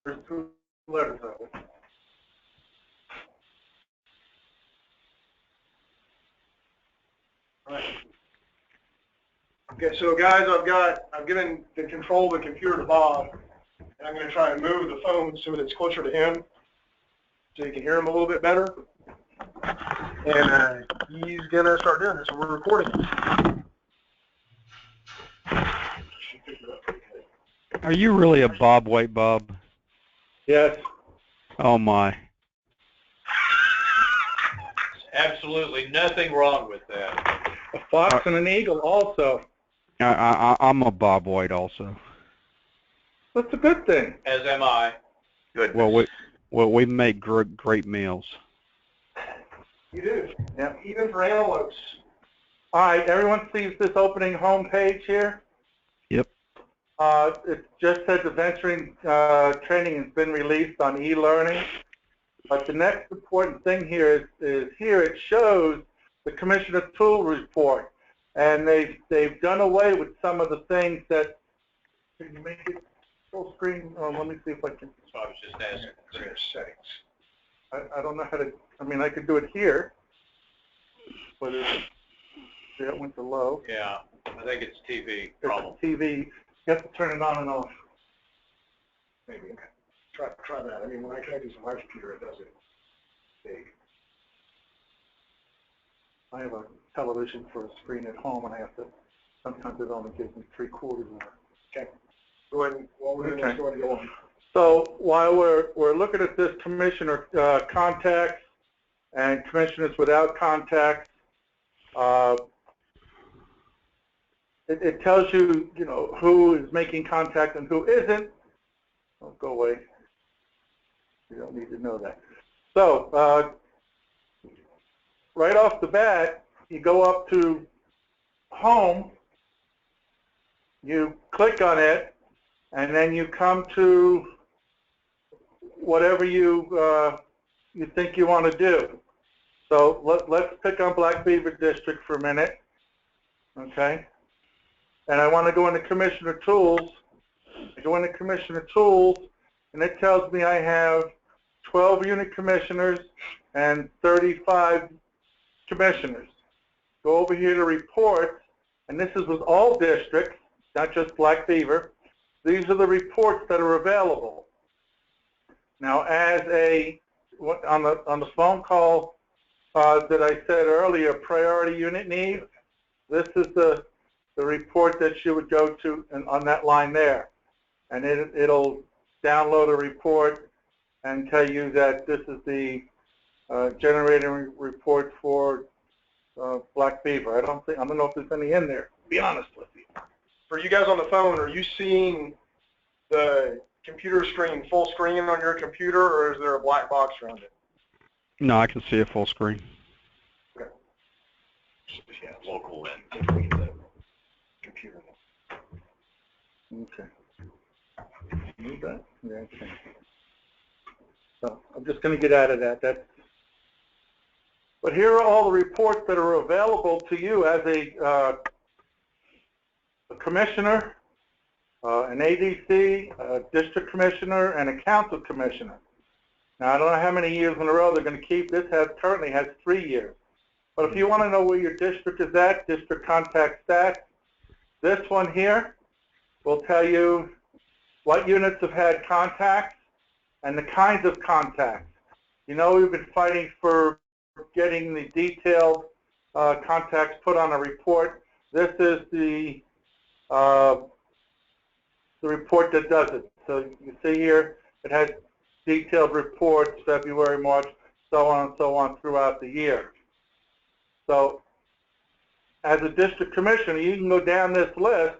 There's 2 letters of it. All right. Okay, so guys, I've given the control of the computer to Bob, and I'm going to try and move the phone so that it's closer to him, so you can hear him a little bit better. And he's going to start doing this, and we're recording. Are you really a Bob White Bob? Yes. Oh my. Absolutely nothing wrong with that. A fox and an eagle also. I'm a Bob White also. That's a good thing. As am I. Good. Well, we make great meals. You do. Yeah, even for antelopes. All right, everyone sees this opening home page here? Yep. It just said the venturing training has been released on e-learning. But the next important thing here is here it shows the Commissioner Tool report. And they've done away with some of the things that, can you make it full screen? Let me see if I can. So I was just asking Chris. Settings. I don't know how to, I mean, I could do it here. But it went to low. Yeah, I think it's TV It's problem. TV. You have to turn it on and off. Maybe. Okay. Try that. I mean, when I try to use my computer, it does it big. I have a television for a screen at home, and I have to, sometimes it only gives me 3/4 of it. Okay. Go ahead and, while we're doing this, go ahead and go on. So while we're looking at this commissioner contacts and commissioners without contacts, it tells you, you know, who is making contact and who isn't. Oh, go away. You don't need to know that. So right off the bat, you go up to home, you click on it, and then you come to whatever you think you want to do. So let's pick on Black Beaver District for a minute, okay? And I want to go into Commissioner Tools. I go into Commissioner Tools, and it tells me I have 12 unit commissioners and 35 commissioners. Go over here to reports, and this is with all districts, not just Black Beaver. These are the reports that are available. Now, as on the phone call that I said earlier, priority unit needs, this is the report that you would go to on that line there. And it'll download a report and tell you that this is the generating report for Black Beaver. I don't know if there's any in there, to be honest with you. For you guys on the phone, are you seeing the computer screen full screen on your computer, or is there a black box around it? No, I can see a full screen. Okay. Yeah, local and the computer. Okay. Move that. Yeah, okay. So I'm just going to get out of that. But here are all the reports that are available to you as a commissioner, an ADC, a district commissioner, and a council commissioner. Now, I don't know how many years in a row they're going to keep. This currently has 3 years. But if you want to know where your district is at, district contact stats, this one here will tell you what units have had contacts and the kinds of contacts. You know, we've been fighting for getting the detailed contacts put on a report. This is the report that does it. So you see here, it has detailed reports, February, March, so on throughout the year. So as a district commissioner, you can go down this list,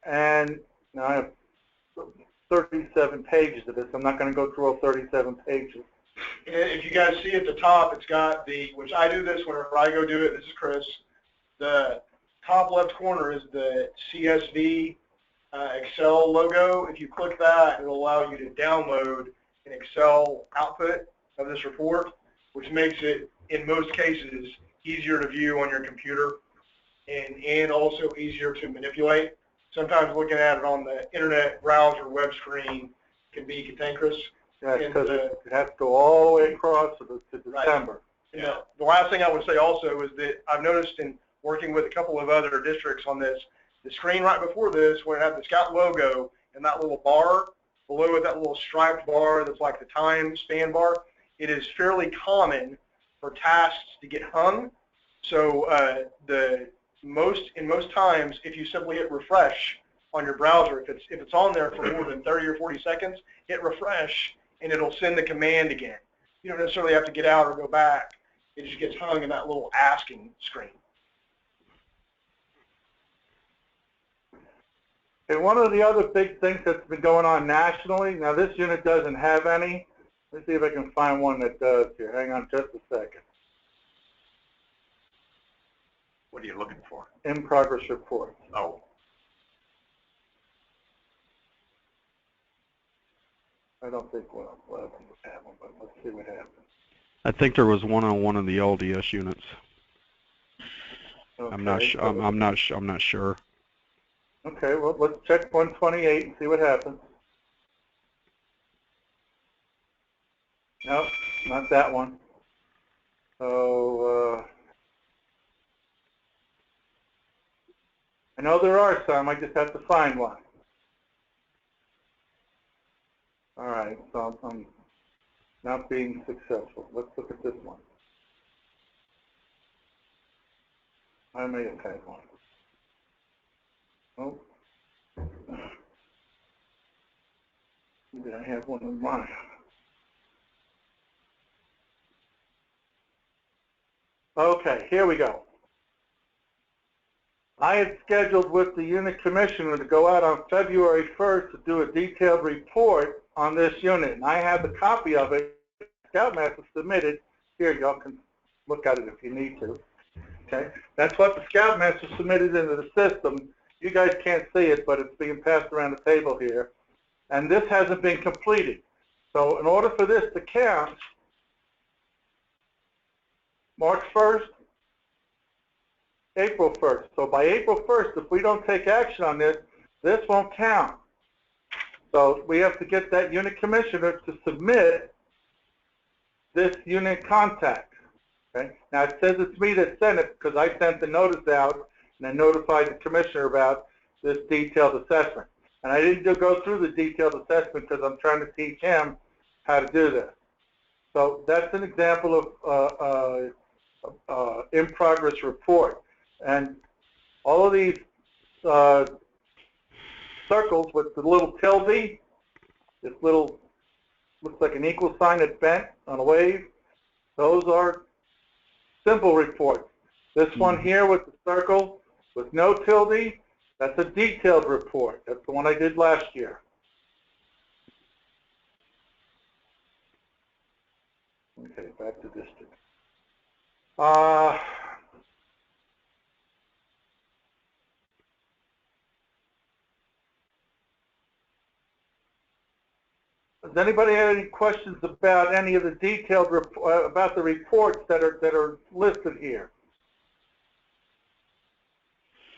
and now I have 37 pages of this. I'm not going to go through all 37 pages. If you guys see at the top, it's got which I do this whenever I go do it. This is Chris. The top left corner is the CSV Excel logo. If you click that, it'll allow you to download an Excel output of this report, which makes it, in most cases, easier to view on your computer and also easier to manipulate. Sometimes looking at it on the internet browser web screen can be cantankerous. Yeah, because it has to go all the way across to December. Right. Yeah. The last thing I would say also is that I've noticed in working with a couple of other districts on this, the screen right before this, where it had the Scout logo and that little bar below it, that little striped bar that's like the time span bar, it is fairly common for tasks to get hung. So in most times, if you simply hit refresh on your browser, if it's on there for more than 30 or 40 seconds, hit refresh and it'll send the command again. You don't necessarily have to get out or go back. It just gets hung in that little asking screen. And one of the other big things that's been going on nationally, now this unit doesn't have any. Let's see if I can find one that does here. Hang on just a second. What are you looking for? In progress report. Oh. I don't think we'll have one, but let's see what happens. I think there was one on one of the LDS units. Okay. I'm not sure. Okay, well, let's check 128 and see what happens. Nope, not that one. So, I know there are some, I just have to find one. All right, so I'm not being successful. Let's look at this one. I may have had one. Oh. Did I have one of mine? Okay, here we go. I had scheduled with the unit commissioner to go out on February 1st to do a detailed report on this unit, and I have the copy of it. Scoutmaster submitted. Here, y'all can look at it if you need to. Okay, that's what the Scoutmaster submitted into the system. You guys can't see it, but it's being passed around the table here. And this hasn't been completed. So in order for this to count, March 1st, April 1st. So by April 1st, if we don't take action on this, this won't count. So we have to get that unit commissioner to submit this unit contact. Okay? Now it says it's me that sent it because I sent the notice out and I notified the commissioner about this detailed assessment. And I didn't go through the detailed assessment because I'm trying to teach him how to do this. So that's an example of in progress report. And all of these circles with the little tilde, this little, looks like an equal sign that's bent on a wave, those are simple reports. This one here with the circle with no tilde, that's a detailed report. That's the one I did last year. Okay, back to district. Does anybody have any questions about any of the detailed about the reports that are listed here?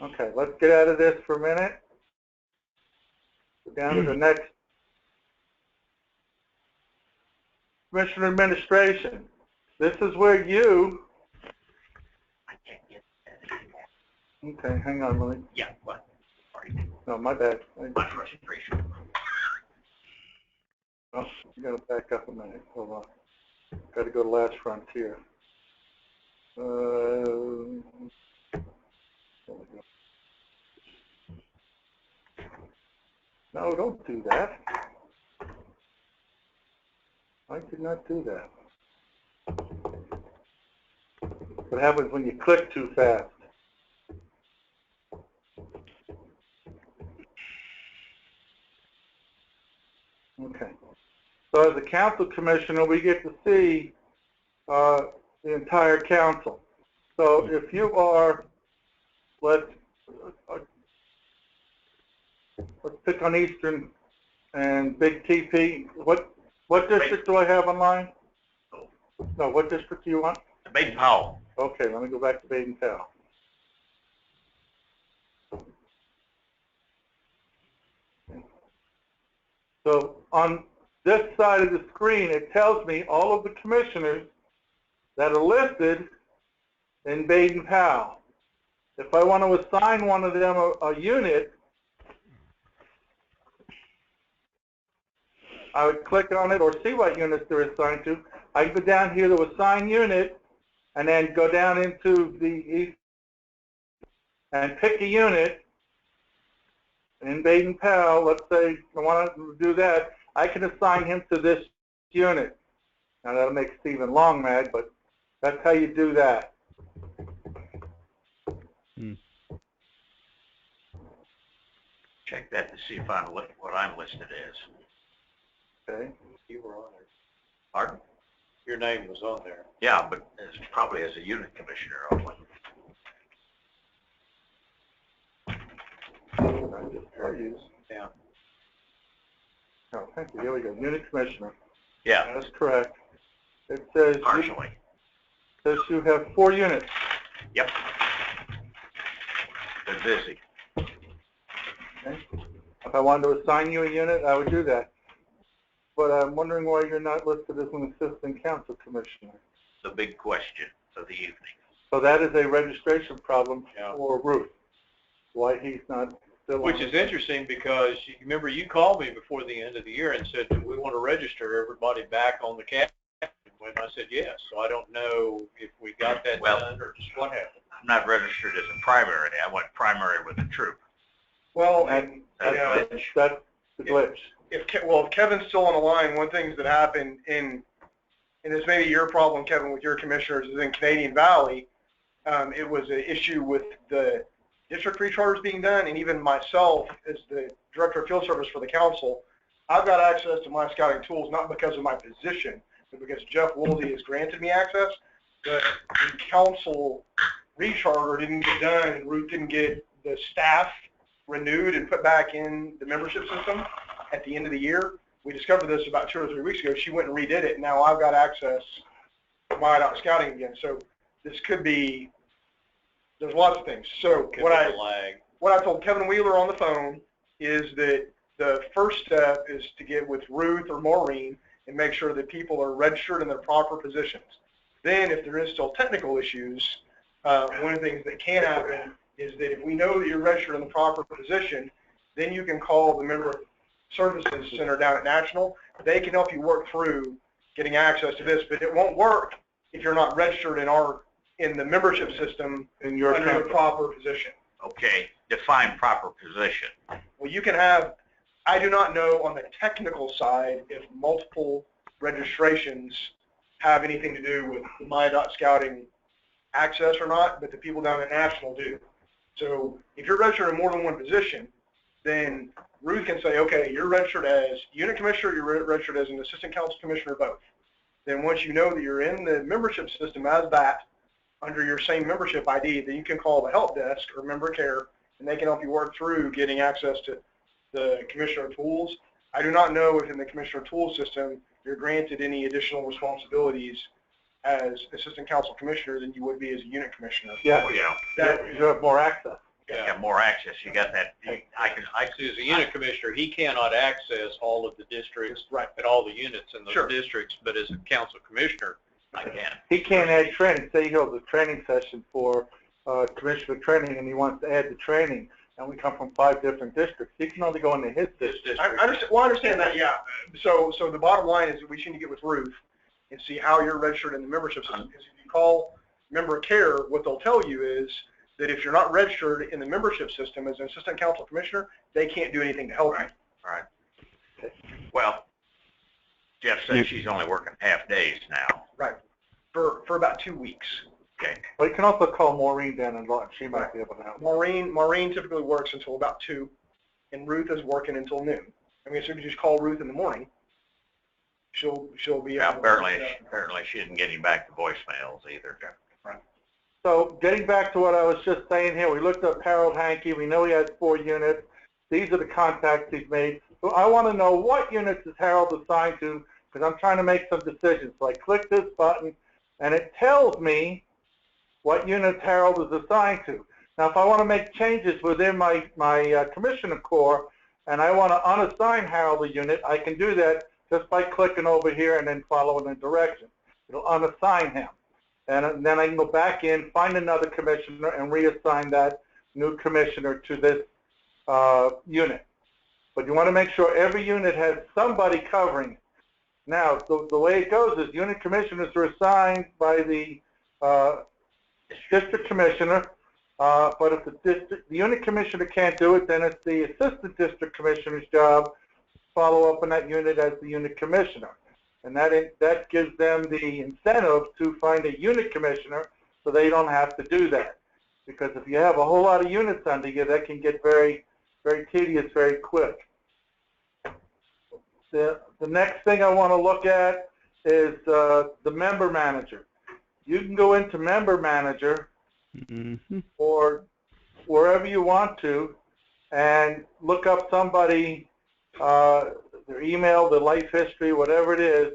Okay, let's get out of this for a minute. Go down to the next. Commissioner Administration. This is where you. I can't get that. Okay, hang on, let me. Yeah, what? Sorry. No, my bad. Concentration. Oh, you got to back up a minute. Hold on. Got to go to last frontier. No, don't do that. I did not do that. What happens when you click too fast? Okay. So as a council commissioner, we get to see the entire council. So if you are, let's pick on Eastern and Big TP. What district do I have online? No, what district do you want? Baden Powell. Okay, let me go back to Baden Powell. So on this side of the screen, it tells me all of the commissioners that are listed in Baden-Powell. If I want to assign one of them a unit, I would click on it or see what units they're assigned to. I go down here to assign unit and then go down into the and pick a unit in Baden-Powell. Let's say I want to do that. I can assign him to this unit. Now that'll make Stephen Long mad, but that's how you do that. Check that to see if I'm what I'm listed as. Okay. You were on there. Pardon? Your name was on there. Yeah, but it's probably as a unit commissioner only. Yeah. Oh, thank you. Here we go. Unit commissioner. Yeah, That's correct. It says partially. you have 4 units. Yep. They're busy. Okay. If I wanted to assign you a unit, I would do that. But I'm wondering why you're not listed as an assistant council commissioner. The big question of the evening. So that is a registration problem Yeah. for Ruth. Why he's not still Which on is the- interesting because you remember you called me before the end of the year and said, do we want to register everybody back on the cabinet? And I said yes. So I don't know if we got that done or just what happened. I'm not registered as a primary. I went primary with a troop. Well, And That's yeah. glitch. that's the glitch. if Kevin's still on the line, one thing that happened and this may be your problem, Kevin, with your commissioners, is in Canadian Valley, it was an issue with the district recharters being done, and even myself as the director of field service for the council, I've got access to My.Scouting tools not because of my position, but because Jeff Woolsey has granted me access. But the council recharter didn't get done, and Ruth didn't get the staff renewed and put back in the membership system at the end of the year. We discovered this about 2 or 3 weeks ago. She went and redid it. Now I've got access to My.Scouting again. So this could be, there's lots of things. So Could what be a lag. I told Kevin Wheeler on the phone is that the first step is to get with Ruth or Maureen and make sure that people are registered in their proper positions. Then if there is still technical issues, one of the things that can happen is that if we know that you're registered in the proper position, then you can call the member services center down at National. They can help you work through getting access to this, but it won't work if you're not registered in the membership system In your under the company. proper position. Okay, define proper position. Well, you can have, I do not know on the technical side if multiple registrations have anything to do with the My.Scouting access or not, but the people down at National do. So if you're registered in more than one position, then Ruth can say, okay, you're registered as unit commissioner, you're registered as an assistant council commissioner, both. Then once you know that you're in the membership system as that, under your same membership ID, then you can call the help desk or member care, and they can help you work through getting access to the commissioner tools. I do not know if in the commissioner tools system you're granted any additional responsibilities as assistant council commissioner than you would be as a unit commissioner. Yeah, Oh, yeah. you have more access. You got more access. You got that. I See, as a unit commissioner, he cannot access all of the districts Right. and all the units in those Sure. districts, but as a council commissioner, I can. He can't add training. Say he holds a training session for commissioner training and he wants to add the training, and we come from 5 different districts. He can only go into his this district. I district. understand, well, I understand that, yeah. So the bottom line is that we need to get with Ruth and see how you're registered in the membership system. Because if you call member care, what they'll tell you is that if you're not registered in the membership system as an assistant council commissioner, they can't do anything to help you. All right. Well, Jeff said she's only working half days now. Right. For about 2 weeks. Okay. But you can also call Maureen down and she might be able to help. Maureen typically works until about 2, and Ruth is working until noon. I mean, so if you just call Ruth in the morning, she'll be Yeah, able to. apparently she didn't get him back to voicemails either. So getting back to what I was just saying here, we looked up Harold Hankey. We know he has 4 units. These are the contacts he's made. So I want to know what units is Harold assigned to, because I'm trying to make some decisions. So I click this button, and it tells me what units Harold is assigned to. Now, if I want to make changes within my commissioner corps, and I want to unassign Harold a unit, I can do that just by clicking over here and then following the directions. It'll unassign him. And then I can go back in, find another commissioner, and reassign that new commissioner to this unit. But you want to make sure every unit has somebody covering it. Now, the way it goes is unit commissioners are assigned by the district commissioner, but if the unit commissioner can't do it, then it's the assistant district commissioner's job to follow up on that unit as the unit commissioner. And that gives them the incentive to find a unit commissioner so they don't have to do that. Because if you have a whole lot of units under you, that can get very, very tedious very quick. The next thing I want to look at is the member manager. You can go into member manager or wherever you want to and look up somebody, their email, their life history, whatever it is.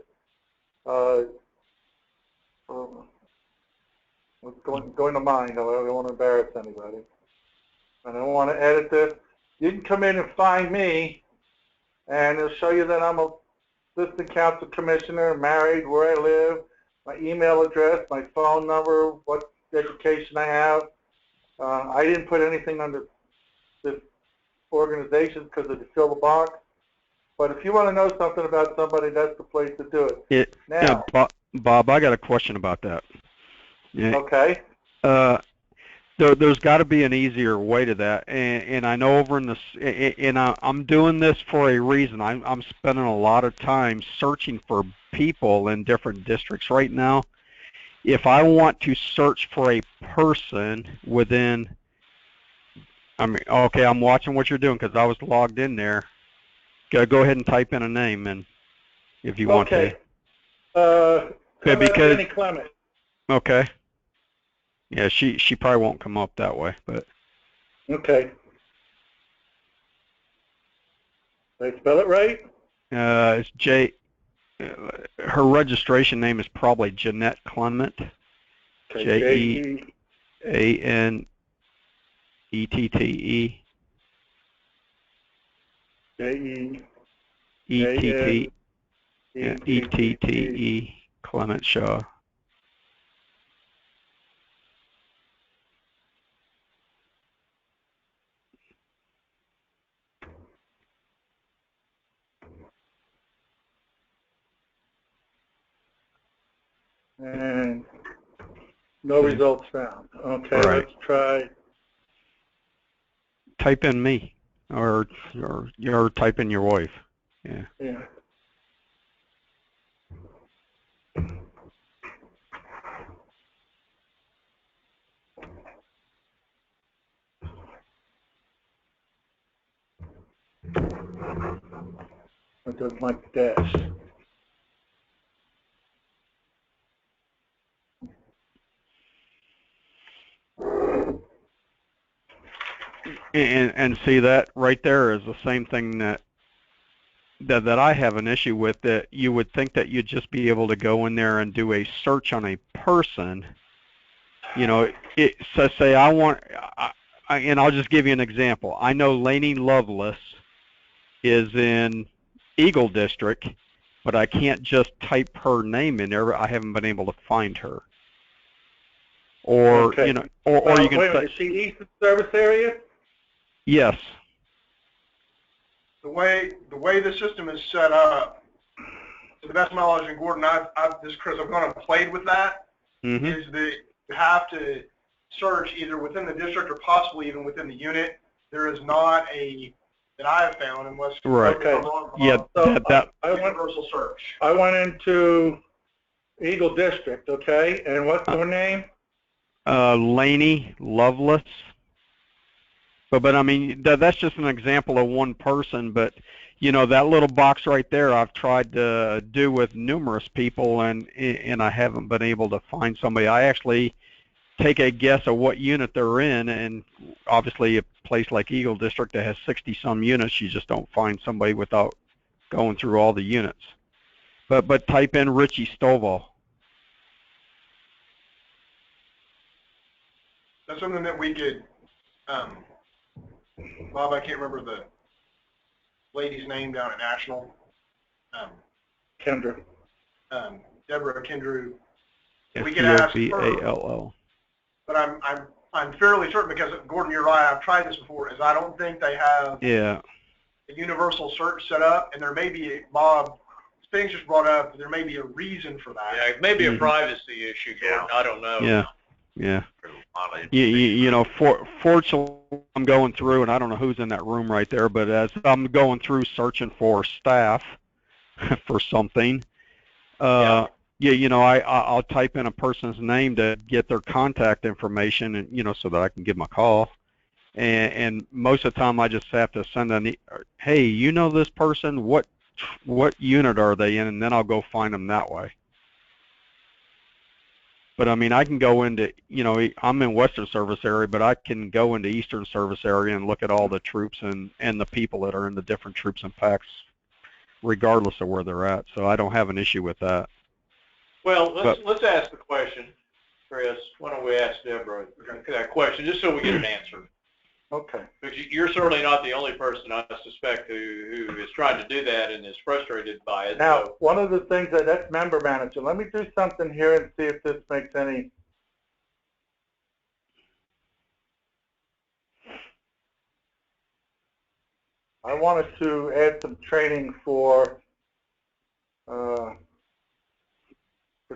What's going to mind? I don't want to embarrass anybody. I don't want to edit this. You can come in and find me, and it'll show you that I'm a assistant council commissioner, married, where I live, my email address, my phone number, what education I have. I didn't put anything under this organization because it fill the box. But if you want to know something about somebody, that's the place to do it. Now, yeah, Bob, I got a question about that. Yeah. Okay. There's got to be an easier way to that, and I know over in this, and I'm doing this for a reason. I'm spending a lot of time searching for people in different districts right now. If I want to search for a person within, okay, I'm watching what you're doing because I was logged in there. Go ahead and type in a name, and if you want to. Because Jenny Clement. Okay. Yeah, she probably won't come up that way, but. Okay. Did I spell it right? It's J. Her registration name is probably Jeanette Clement. Okay. Jeanette. Ette. Clement Shaw. And no results found. Okay, right. Let's try. Type in me, or type in your wife. Yeah. Yeah. It does my dash. And see, that right there is the same thing that I have an issue with, that you would think that you'd just be able to go in there and do a search on a person. You know, so say and I'll just give you an example. I know Lainey Lovelace is in Eagle District, but I can't just type her name in there. I haven't been able to find her. Or, okay. you know, or you can wait a minute, is she Eastern Service Area? Yes. The way the system is set up, to the best of my knowledge, and Gordon, this is Chris, I've gone and played with that, is that you have to search either within the district or possibly even within the unit. There is not a, that I have found, unless right. Okay. Yeah, so I universal search. I went into Eagle District, okay, and what's her name? Lainey Lovelace. But I mean, that's just an example of one person, but you know, that little box right there I've tried to do with numerous people, and I haven't been able to find somebody. I actually take a guess of what unit they're in, and obviously a place like Eagle District that has 60-some units, you just don't find somebody without going through all the units. But type in Richie Stovall. That's something that we could, Bob, I can't remember lady's name down at National. Kendra. Deborah Kendrew. We could ask her. Fevall. But I'm fairly certain, because Gordon, you're right. I've tried this before. Is I don't think they have Yeah. a universal search set up, and there may be Bob Spinks just brought up. There may be a reason for that. Yeah, maybe a privacy issue. Gordon. I don't know. Yeah. Yeah. You know, fortunately, I'm going through, and I don't know who's in that room right there, but as I'm going through searching for staff for something, you know, I'll type in a person's name to get their contact information, and you know, so that I can give them a call. And most of the time, I just have to send hey, you know this person? What unit are they in? And then I'll go find them that way. But I mean, I can go into, you know, I'm in Western Service Area, but I can go into Eastern Service Area and look at all the troops and the people that are in the different troops and packs, regardless of where they're at. So I don't have an issue with that. Well, let's ask the question, Chris. Why don't we ask Deborah that question, just so we get an answer? Okay. Because you're certainly not the only person, I suspect, who is trying to do that and is frustrated by it. Now, one of the things that's member manager. Let me do something here and see if this makes any. I wanted to add some training for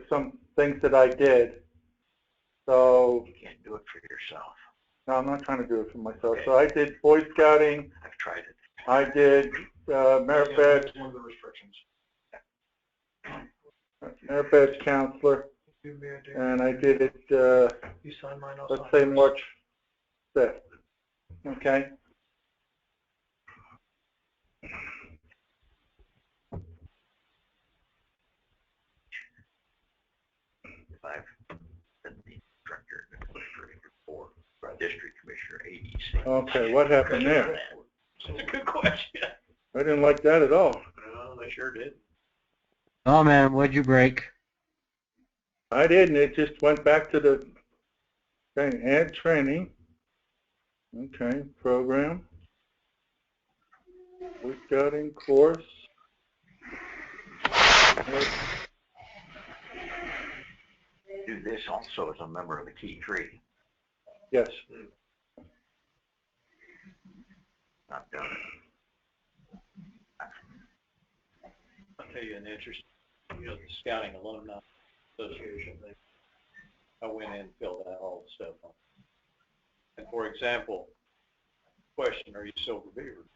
some things that I did. So You can't do it for yourself. no, I'm not trying to do it for myself. Okay. So I did Boy Scouting. I've tried it. I did merit badge. One of the restrictions. Merit badge counselor, and I did it. You sign mine. Let's say March 5th. Okay. I've been the director for district commissioner ADC. Okay, what happened there? That's a good question. I didn't like that at all. No, they sure did. Oh man, what'd you break? I didn't. It just went back to the thing. Add training. Okay, program. Boy Scouting course. Do this also as a member of the key tree. Yes. Not done it. I'll tell you an interesting, you know, the Scouting Alumni Association, I went in and filled out all the stuff on it. And for example, question, are you Silver Beaver?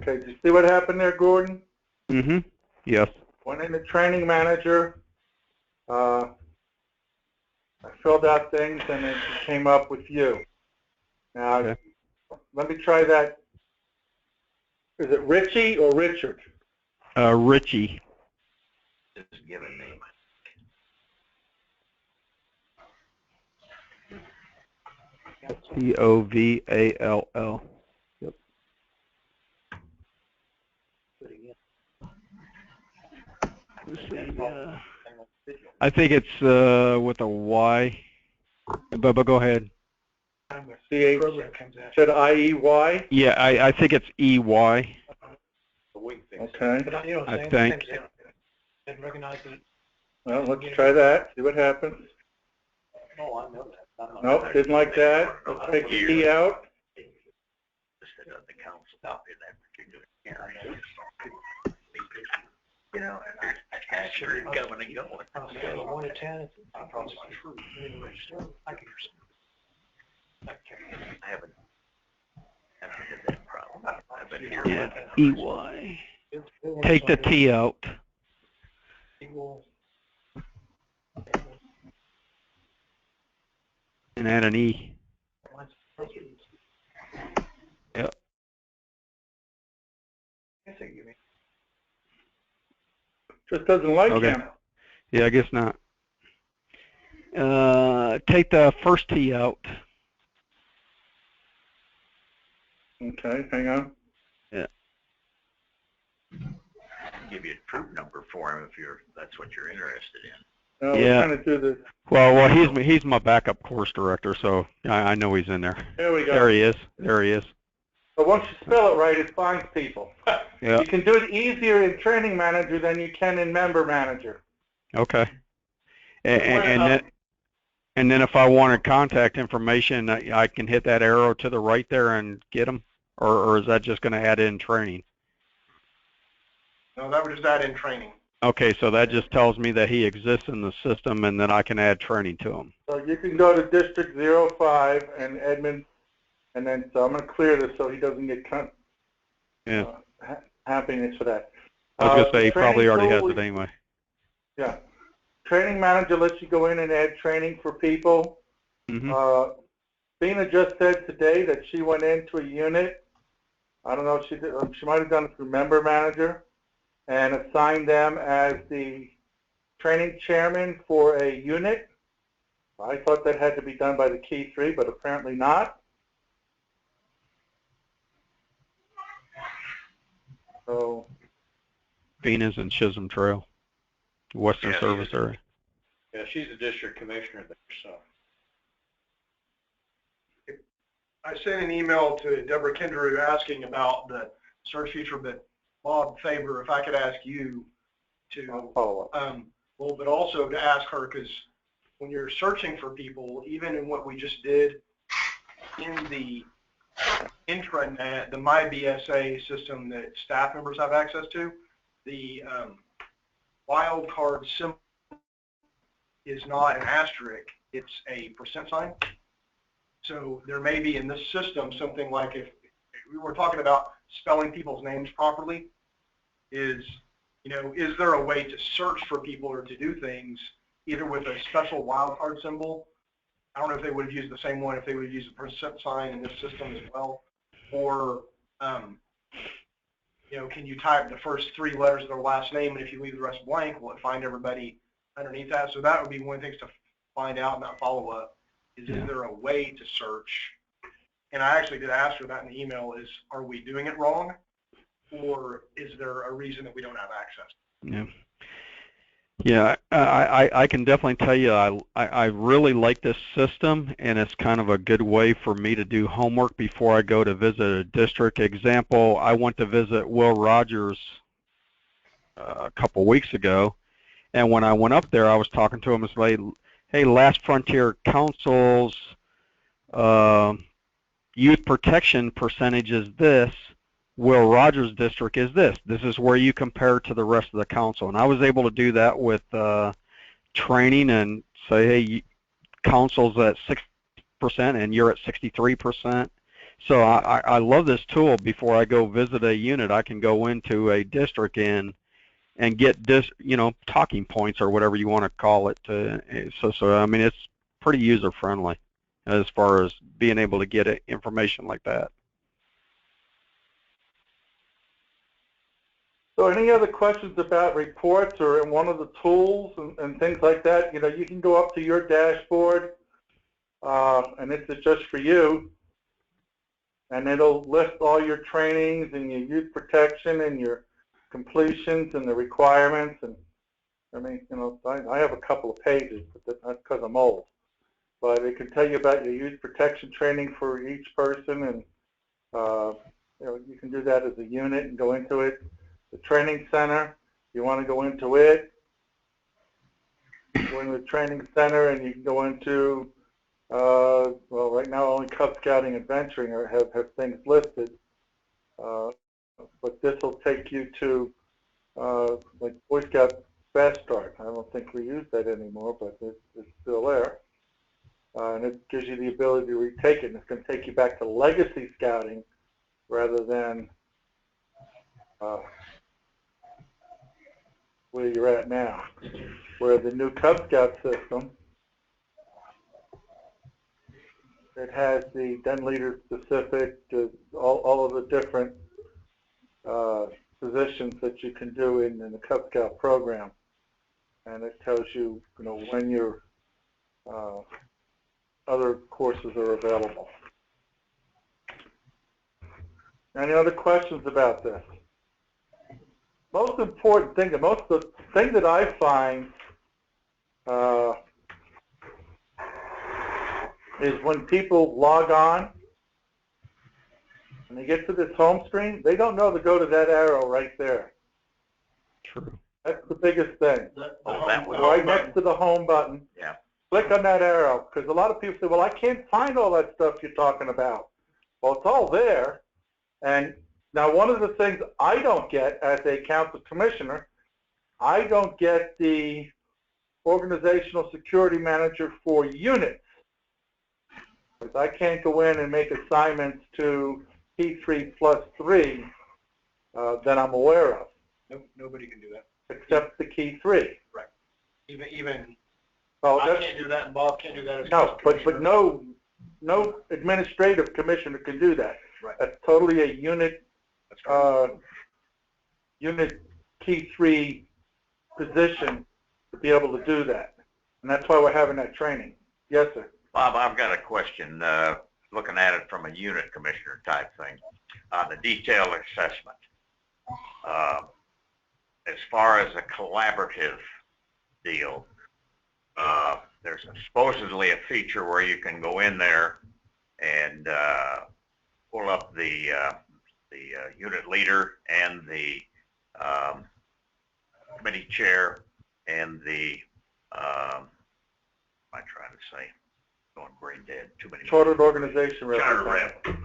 Okay, did you see what happened there, Gordon? Mm-hmm. Yes. Went in the training manager. I filled out things and it came up with you. Now, okay. Let me try that. Is it Richie or Richard? Richie. It's a given name. Covall. Yep. Let's see, I think it's with a Y. But go ahead. CH said IEY? Yeah, I think it's EY. Okay. I think. Didn't recognize it. Well, let's try that. See what happens. Oh, I know that. Nope, didn't like that. Let's take the E out. The council in that particular area. You know, actually coming and going. On a scale of 1 to 10, it's probably true. I haven't had that problem. I've been here. Yeah, EY. Take the T out. And add an E. Yep. Just doesn't like him. Yeah, I guess not. Take the first T out. Okay, hang on. Yeah. Give you a troop number for him if that's what you're interested in. No, we're trying to do this. Well, he's my backup course director, so I know he's in there. There we go. There he is. There he is. But once you spell it right, it finds people. Yeah. You can do it easier in Training Manager than you can in Member Manager. Okay. And then if I wanted contact information, I can hit that arrow to the right there and get them, or is that just going to add in training? No, that would just add in training. Okay, so that just tells me that he exists in the system, and then I can add training to him. So you can go to District 05 and Edmund, and then, so I'm going to clear this so he doesn't get happiness for that. I was going to say he probably already has tool, it anyway. Yeah. Training Manager lets you go in and add training for people. Mm-hmm. Bina just said today that she went into a unit. I don't know if she did, she might have done it through Member Manager, and assigned them as the training chairman for a unit. I thought that had to be done by the Key 3, but apparently not. So, Venus and Chisholm Trail, Western Service area. Yeah, she's the district commissioner there, so. I sent an email to Deborah Kendrew asking about the search feature, but Bob Faber, if I could ask you to follow up. Well, but also to ask her, because when you're searching for people, even in what we just did in the intranet, the MyBSA system that staff members have access to, the wildcard symbol is not an asterisk, it's a % sign. So there may be in this system something like, if we were talking about spelling people's names properly, is there a way to search for people or to do things either with a special wildcard symbol? I don't know if they would have used the same one, if they would have used a % sign in this system as well, or can you type the first 3 letters of their last name, and if you leave the rest blank, will it find everybody underneath that? So that would be one of the things to find out in that follow-up. Is there a way to search? And I actually did ask her that in the email, is, are we doing it wrong? Or is there a reason that we don't have access? Yeah. Yeah, I can definitely tell you I really like this system, and it's kind of a good way for me to do homework before I go to visit a district. Example, I went to visit Will Rogers a couple weeks ago, and when I went up there, I was talking to him and said, hey, Last Frontier Council's youth protection percentage is this. Will Rogers district is this. This is where you compare to the rest of the council. And I was able to do that with training and say, hey, council's at 6% and you're at 63%. So I love this tool. Before I go visit a unit, I can go into a district and get talking points or whatever you want to call it. So I mean, it's pretty user friendly as far as being able to get information like that. So any other questions about reports or in one of the tools and things like that? You can go up to your dashboard, and this is just for you, and it'll list all your trainings and your youth protection and your completions and the requirements. And I mean, I have a couple of pages, but that's because I'm old. But it can tell you about your youth protection training for each person, and you can do that as a unit and go into it. The training center, you want to go into it, go into the training center, and you can go into, well, right now only Cub Scouting and Venturing have things listed, but this will take you to, like Boy Scout Fast Start. I don't think we use that anymore, but it's still there. And it gives you the ability to retake it, and it's going to take you back to Legacy Scouting rather than where you're at now, where the new Cub Scout system, it has the den leader specific, all of the different positions that you can do in the Cub Scout program, and it tells you, when your other courses are available. Any other questions about this? Most important thing, the thing that I find is when people log on When they get to this home screen, they don't know to go to that arrow right there. True. That's the biggest thing. That one. Right next to the home button. Yeah. Click on that arrow, because a lot of people say, well, I can't find all that stuff you're talking about. Well, it's all there. And now one of the things I don't get as a council commissioner, I don't get the organizational security manager for units. Because I can't go in and make assignments to P3 plus 3 that I'm aware of. Nobody can do that. Except the key 3. Right. Even Oh, I can't do that, and Bob can't do that. As no, but commissioner. no administrative commissioner can do that. Right. That's totally a unit That's right. unit key 3 position to be able to do that, and that's why we're having that training. Yes, sir. Bob, I've got a question, looking at it from a unit commissioner type thing, on the detailed assessment. As far as a collaborative deal, there's supposedly a feature where you can go in there and pull up the unit leader and the committee chair and the, what am I trying to say? Going brain dead. Too many. Chartered organization Charter representative.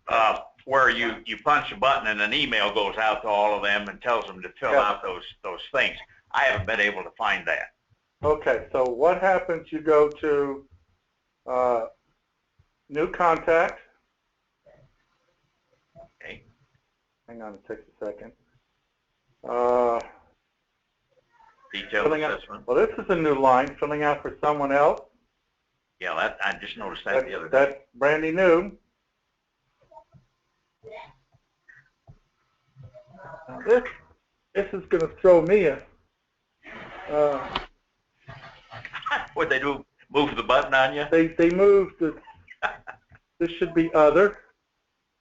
rep. Where you punch a button and an email goes out to all of them and tells them to fill out those things. I haven't been able to find that. Okay, so what happens? You go to new contact. Okay. Hang on, it takes a second. Detailed assessment. Well, this is a new line, filling out for someone else. Yeah, that I just noticed that the other day. That's brandy new. Now this is going to throw me a. What'd they do? Move the button on you? They moved the. This should be other.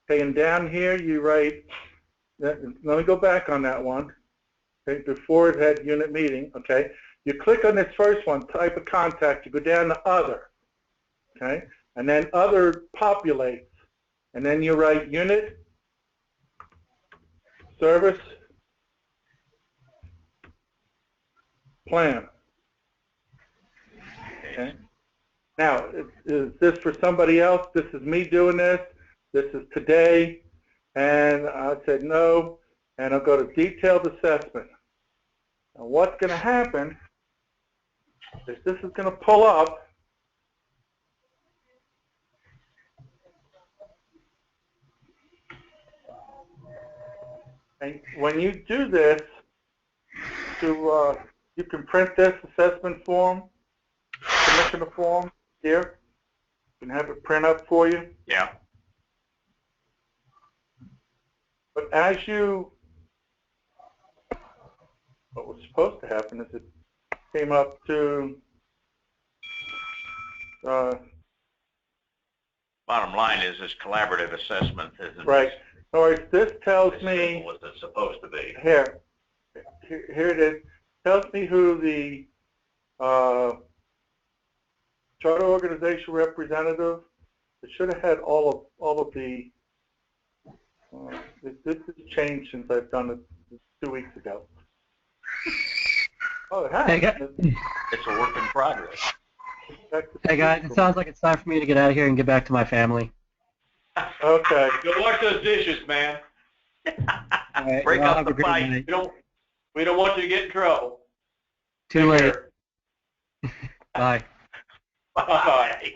Okay, and down here you write. Let me go back on that one. Okay, before it had unit meeting. Okay, you click on this first one, type of contact. You go down to other. Okay, and then other populates, and then you write unit, service, plan. Okay. Now, is this for somebody else? This is me doing this. This is today, and I said no, and I'll go to detailed assessment. Now, what's going to happen is this is going to pull up. And when you do this, you can print this assessment form, commissioner form here. You can have it print up for you. Yeah. But what was supposed to happen is it came up to Bottom line is this collaborative assessment isn't right. All right, this tells as me simple as it's supposed to be. here it is. Tells me who the charter organization representative. It should have had all of the. This has changed since I've done it 2 weeks ago. Oh, it has. It's a work in progress. Hey guys, it sounds like it's time for me to get out of here and get back to my family. Okay. Go wash those dishes, man. All right, Break y'all up have the a great fight. night. We don't want you to get in trouble. Too Take late. care. Bye. Bye.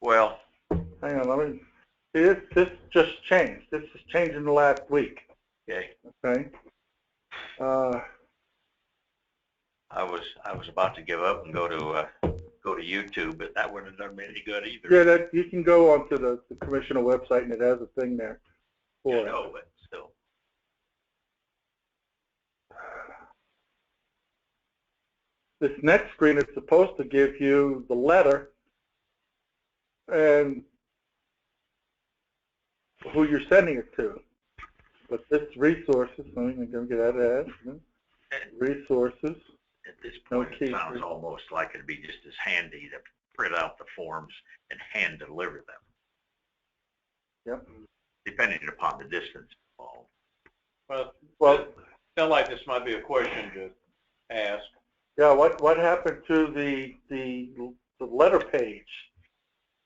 Well, Hang on, let me see. This just changed. This has changed in the last week. okay. Okay. I was about to give up and go to YouTube, but that wouldn't have done me any good either. Yeah, that you can go onto the commissioner website and it has a thing there for it. No, but still. This next screen is supposed to give you the letter and who you're sending it to. But this resources, let me go get out of that. Resources. At this point, Okay. it sounds almost like it'd be just as handy to print out the forms and hand deliver them. Yep. depending upon the distance involved. Well, it sounds like this might be a question to ask. Yeah, what happened to the letter page?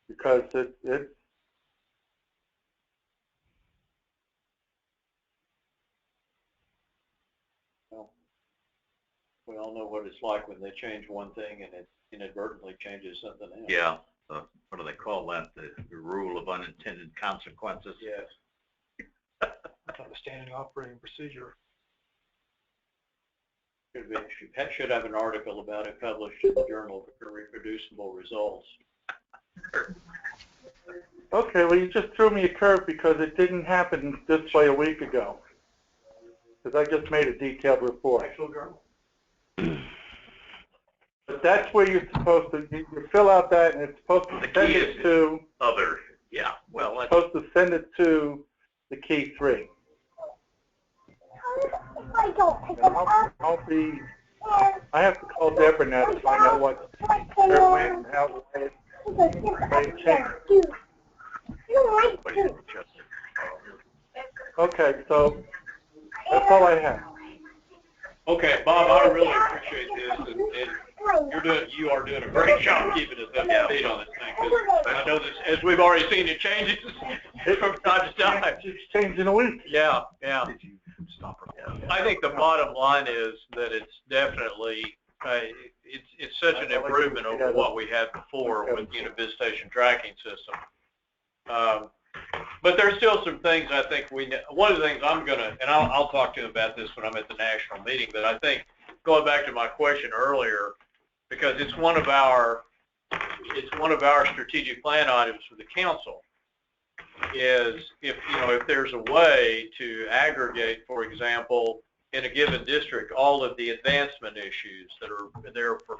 Because it Well, we all know what it's like when they change one thing and it inadvertently changes something else. Yeah, what do they call that? The rule of unintended consequences. Yes. That's not a standing operating procedure. Should have an article about it published in the Journal for Reproducible Results. okay. Well, you just threw me a curve because it didn't happen this way a week ago. Because I just made a detailed report. Actual journal. But that's where you're supposed to you fill out that, and it's supposed to The send key it is to. Other, yeah. Well, It's that's, supposed to send it to the key 3. And I have to call Deborah now to find out what where went and how it changed. Okay, so that's all I have. Okay, Bob, I really appreciate this, and you are doing a great job keeping us up to date on this thing. Because I know this, as we've already seen, it changes from time to time. It's changed in a week. Yeah. I think the bottom line is that it's definitely it's such an improvement over what we had before with visitation tracking system. But there's still some things I think one of the things I'm gonna, and I'll talk to him about this when I'm at the national meeting. But I think going back to my question earlier, because it's one of our strategic plan items for the council, is if there's a way to aggregate, for example, in a given district, all of the advancement issues that are there for